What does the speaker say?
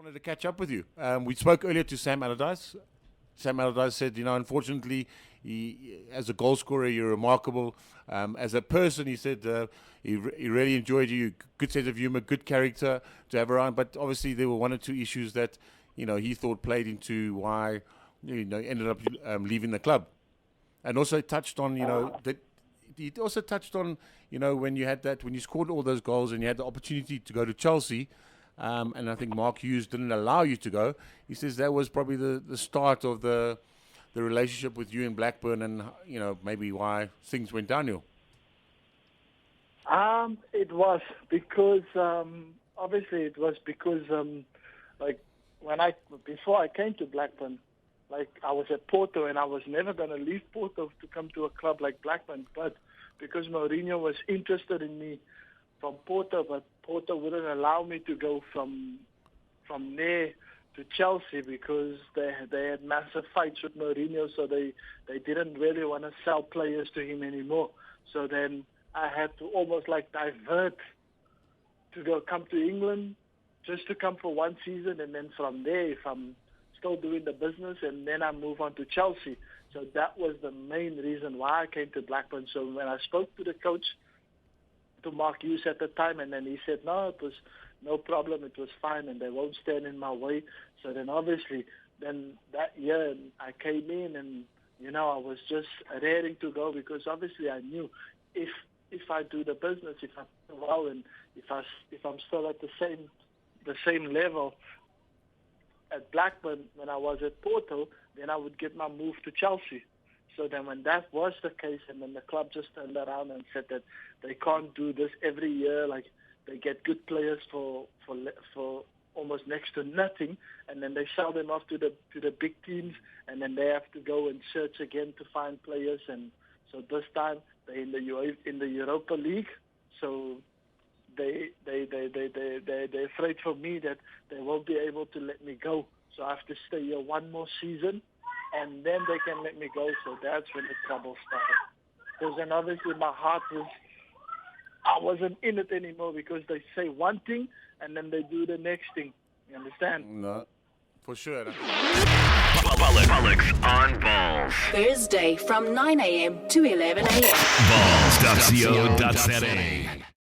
wanted to catch up with you. We spoke earlier to Sam Allardyce. Sam Allardyce said, unfortunately, as a goal scorer, you're remarkable. As a person, he said he really enjoyed you. Good sense of humour, good character to have around. But obviously, there were one or two issues that he thought played into why ended up leaving the club. And also touched on that. He also touched on when you scored all those goals and you had the opportunity to go to Chelsea. And I think Mark Hughes didn't allow you to go. He says that was probably the start of the relationship with you in Blackburn, and maybe why things went downhill. It was because obviously it was because before I came to Blackburn, I was at Porto and I was never going to leave Porto to come to a club like Blackburn, but because Mourinho was interested in me from Porto, but Porto wouldn't allow me to go from there to Chelsea because they had massive fights with Mourinho, so they didn't really want to sell players to him anymore. So then I had to almost divert to come to England, just to come for one season, and then from there, if I'm still doing the business, and then I move on to Chelsea. So that was the main reason why I came to Blackburn. So when I spoke to the coach, to Mark Hughes at the time, and then he said, no, it was no problem, it was fine, and they won't stand in my way. So then obviously, then that year I came in, and I was just raring to go, because obviously I knew if I do the business, if I do well, and if I'm still at the same level at Blackburn when I was at Porto, then I would get my move to Chelsea. So then when that was the case, and then the club just turned around and said that they can't do this every year, they get good players for almost next to nothing, and then they sell them off to the big teams, and then they have to go and search again to find players. And so this time they're in the Europa League, so they're afraid for me that they won't be able to let me go. So I have to stay here one more season, and then they can let me go. So that's when the trouble started. Because then obviously my heart I wasn't in it anymore, because they say one thing and then they do the next thing. You understand? No, for sure. Bollocks on Balls. Thursday from 9 a.m. to 11 a.m. Balls.co.za.